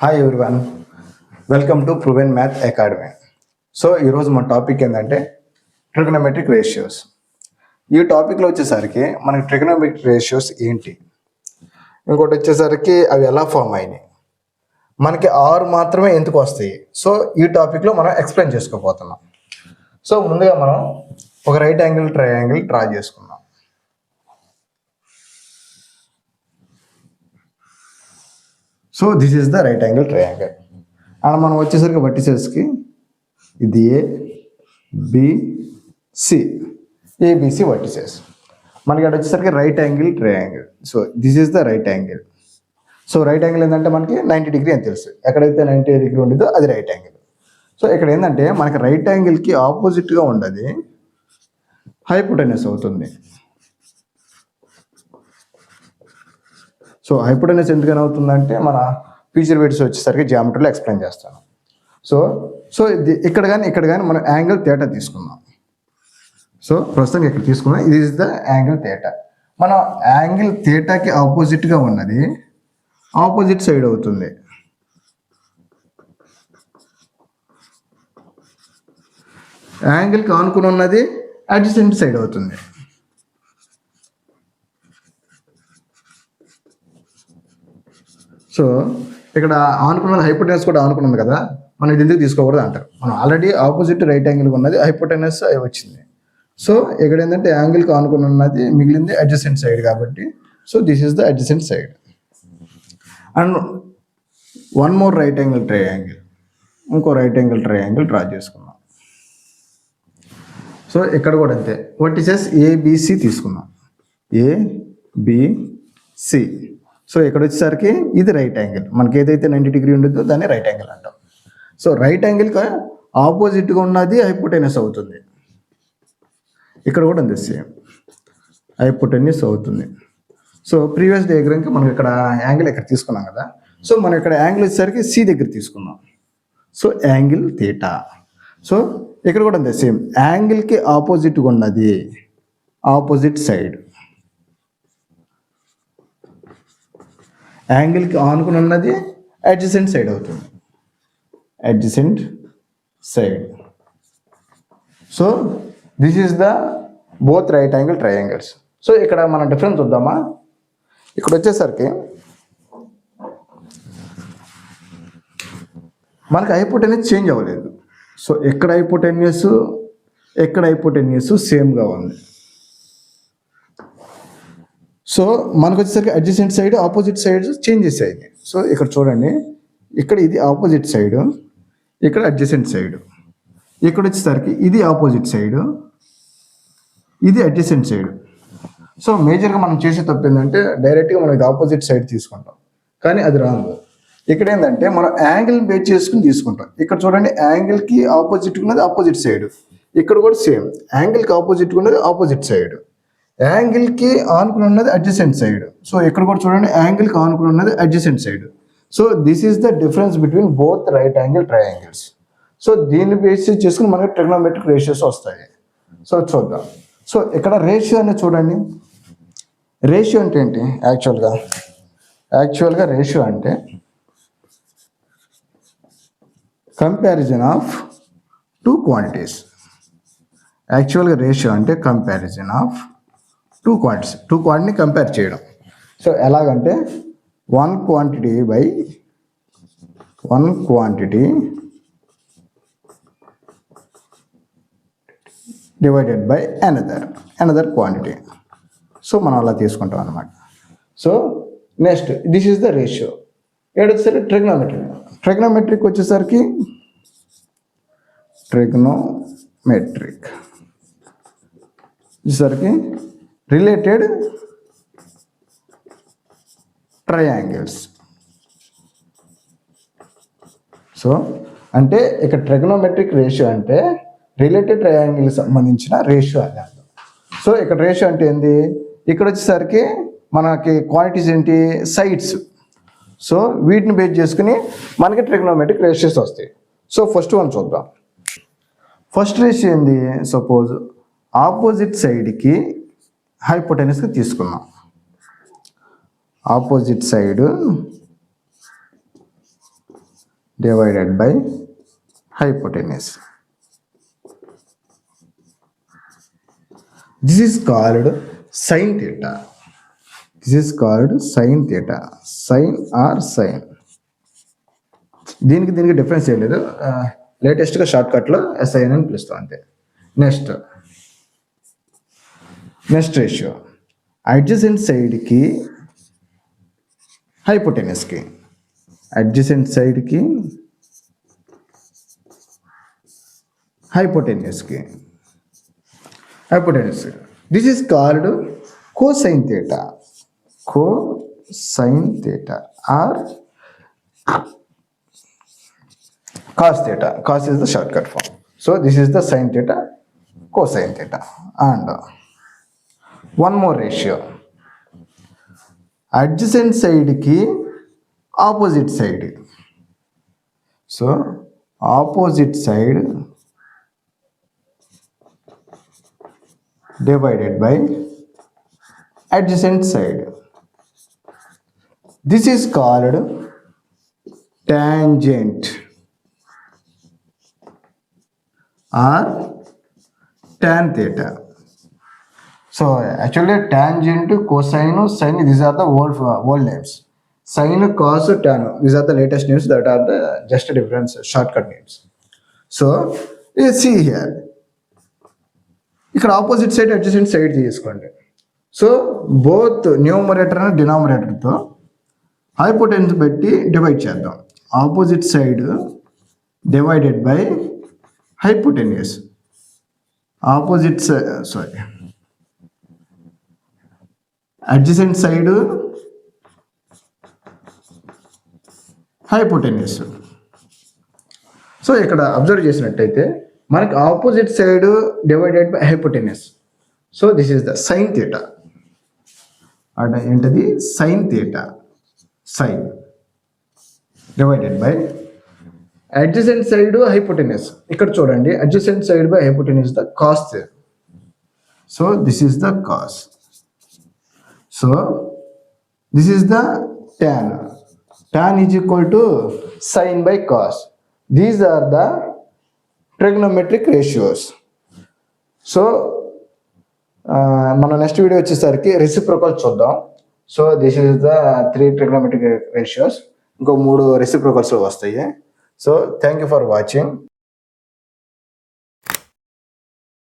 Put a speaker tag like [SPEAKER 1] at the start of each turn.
[SPEAKER 1] Hi everyone, welcome to proven math academy. So ఈరోజు మన topic ఏంటంటే ట్రిగనోమెట్రిక్ రేషియోస్. ఈ టాపిక్లో వచ్చేసరికి మనకి ట్రిగనోమెట్రిక్ రేషియోస్ ఏంటి, ఇంకోటి వచ్చేసరికి అవి ఎలా ఫామ్ అయినాయి, మనకి ఆరు మాత్రమే ఎందుకు వస్తాయి. సో ఈ టాపిక్లో మనం ఎక్స్ప్లెయిన్ చేసుకోబోతున్నాం. సో ముందుగా మనం ఒక రైట్ యాంగిల్ ట్రయాంగిల్ డ్రా చేసుకున్నాం. So this is the right angle triangle. And మనం వచ్చేసరికి వర్టిసెస్కి ఇది ఏబిసి, ఏబిసి వర్టిసెస్. మనకి అక్కడ వచ్చేసరికి right angle triangle. So this is the right angle. So right angle ఏంటంటే మనకి 90 డిగ్రీ అని తెలుసు. ఎక్కడైతే 90 డిగ్రీ ఉండదో అది రైట్ యాంగిల్. సో ఇక్కడ ఏంటంటే మనకి రైట్ యాంగిల్కి ఆపోజిట్గా ఉండదు హైపోటెనస్ అవుతుంది. సో హైపోటెనస్ ఎందుకని అవుతుందంటే మన ఫ్యూచర్ వెయిట్స్ వచ్చేసరికి జామెట్రీలో ఎక్స్ప్లెయిన్ చేస్తాను. సో ఇక్కడ కానీ మనం యాంగిల్ థీటా తీసుకుందాం. సో ప్రస్తుతం ఇక్కడ తీసుకున్నాం, ఇది ఇస్ ద యాంగిల్ థీటా. మన యాంగిల్ థీటాకి ఆపోజిట్గా ఉన్నది ఆపోజిట్ సైడ్ అవుతుంది. యాంగిల్కి ఆనుకుని ఉన్నది అడ్జసెంట్ సైడ్ అవుతుంది. సో ఇక్కడ ఆనుకున్నది హైపోటెనస్ కూడా ఆనుకున్నది కదా, మనం ఇది ఎందుకు తీసుకోకూడదు అంటారు. మనం ఆల్రెడీ ఆపోజిట్ రైట్ యాంగిల్ ఉన్నది హైపోటెనస్ వచ్చింది. సో ఇక్కడ ఏంటంటే యాంగిల్కి ఆనుకుని ఉన్నది మిగిలింది అడ్జసెంట్ సైడ్ కాబట్టి so this is the adjacent side. And one more right angle triangle, ఇంకో రైట్ యాంగిల్ ట్రయాంగిల్ డ్రా చేసుకున్నాం. సో ఇక్కడ కూడా అంతే, వర్టిసెస్ ఏబిసి తీసుకున్నాం, ఏబిసి. సో ఇక్కడ వచ్చేసరికి ఇది రైట్ యాంగిల్, మనకి ఏదైతే 90 డిగ్రీ ఉండదో దాన్ని రైట్ యాంగిల్ అంటాం. సో రైట్ యాంగిల్కి ఆపోజిట్గా ఉన్నది హైపోటెనస్ అవుతుంది. ఇక్కడ కూడా అంతే సేమ్ హైపోటెనస్ అవుతుంది. సో ప్రీవియస్ డయాగ్రామ్కి మనం ఇక్కడ యాంగిల్ ఇక్కడ తీసుకున్నాం కదా, సో మనం ఇక్కడ యాంగిల్ వచ్చేసరికి సి దగ్గర తీసుకున్నాం. So angle theta. సో ఇక్కడ కూడా అంతే సేమ్, యాంగిల్కి ఆపోజిట్గా ఉన్నది ఆపోజిట్ సైడ్, యాంగిల్కి ఆనుకుని ఉన్నది అడ్జసెంట్ సైడ్ అవుతుంది, adjacent side. So this is the both right angle triangles. So ఇక్కడ మనం డిఫరెన్స్ చూద్దామా. ఇక్కడ వచ్చేసరికి మనకి హైపోటెనస్ చేంజ్ అవ్వలేదు. సో ఎక్కడ హైపోటెనస్ సేమ్గా ఉంది. సో మనకు వచ్చేసరికి adjacent side opposite side change చేసాయి. సో ఇక్కడ చూడండి, ఇక్కడ ఇది ఆపోజిట్ సైడ్, ఇక్కడ అడ్జసెంట్ సైడ్. ఇక్కడ వచ్చేసరికి ఇది ఆపోజిట్ సైడ్, ఇది అడ్జసెంట్ సైడ్. సో మేజర్గా మనం చేసే తప్పు ఏంటంటే డైరెక్ట్గా మనం ఇది ఆపోజిట్ సైడ్ తీసుకుంటాం, కానీ అది రాంగ్. ఇక్కడ ఏంటంటే మనం యాంగిల్ బేస్ చేసుకుని తీసుకుంటాం. ఇక్కడ చూడండి, యాంగిల్కి ఆపోజిట్ ఉన్నది ఆపోజిట్ సైడ్, ఇక్కడ కూడా సేమ్ యాంగిల్కి ఆపోజిట్ ఉన్నది ఆపోజిట్ సైడ్, యాంగిల్కి ఆనుకుని ఉన్నది అడ్జసెంట్ సైడ్. సో ఇక్కడ కూడా చూడండి, యాంగిల్కి ఆనుకుని ఉన్నది adjacent side. So this is the difference between both right angle triangles. So దీన్ని బేస్ చేసుకుని మనకి ట్రిగనోమెట్రిక్ రేషియోస్ వస్తాయి. సో చూద్దాం. సో ఇక్కడ రేషియో అనేది చూడండి, రేషియో అంటే ఏంటి? యాక్చువల్గా రేషియో అంటే కంపారిజన్ ఆఫ్ టూ క్వాంటిటీస్. యాక్చువల్గా రేషియో అంటే కంపారిజన్ ఆఫ్ టూ క్వాంటిటీని కంపేర్ చేయడం. సో ఎలాగంటే one quantity by one quantity divided by another quantity. So మనం అలా తీసుకుంటాం అన్నమాట. So next this is the ratio. ఏడొచ్చేసరికి ట్రిగ్నోమెట్రిక్ వచ్చేసరికి రిలేటెడ్ ట్రయాంగిల్స్. సో అంటే ఇక్కడ ట్రిగనోమెట్రిక్ రేషియో అంటే రిలేటెడ్ ట్రయాంగిల్ సంబంధించిన రేషియో అని అర్థం. సో ఇక్కడ రేషియో అంటే ఏంది? ఇక్కడ వచ్చేసరికి మనకి క్వాంటిటీస్ ఏంటి? సైడ్స్. సో వీటిని బేస్ చేసుకుని మనకి ట్రిగనోమెట్రిక్ రేషియోస్ వస్తాయి. సో ఫస్ట్ వన్ చూద్దాం. ఫస్ట్ రేషియో ఏంది? సపోజ్ ఆపోజిట్ సైడ్కి హైపోటెనస్కి తీసుకున్నాం. Opposite side divided by hypotenuse. This is called sin theta. This is called sin theta. Sin or sin. దీనికి డిఫరెన్స్ ఏం లేదు, లేటెస్ట్గా షార్ట్ కట్లో SIN అని పిలుస్తాం అంతే. నెక్స్ట్ రేషియో అడ్జసెంట్ సైడ్కి హైపోటెనస్కి, అడ్జసెంట్ సైడ్కి హైపోటెనస్కి, hypotenuse. This is called cosine theta. Cosine theta or cos theta. Cos is the shortcut form. So this is the sin theta, cosine theta. And one more ratio. Adjacent side ki opposite side. So opposite side divided by adjacent side. This is called tangent or tan theta. So actually tangent, cosine, sin, these are the old names. Sin, cos, tan, these are the latest names that are the just different shortcut names. So you see here, ఇక్కడ opposite side adjacent side తీసుకోండి. So both numerator and డినామినేటర్తో hypotenuse పెట్టి divide చేద్దాం. Opposite side divided by hypotenuse. Opposite side adjacent side hypotenuse. So ఇక్కడ observe చేసినట్టయితే మనకి opposite side divided by hypotenuse. So this is the sine theta. అంటే ఏంటది? Sine theta. Sine divided by adjacent side hypotenuse. ఇక్కడ చూడండి, adjacent side by hypotenuse the cos. So this is the cos. So this is the tan. Tan is equal to sin by cos. These are the trigonometric ratios. So మన next video వచ్చేసరికి reciprocal చూద్దాం. So this is the 3 trigonometric ratios. ఇంకో 3 reciprocals వస్తాయి. So thank you for watching.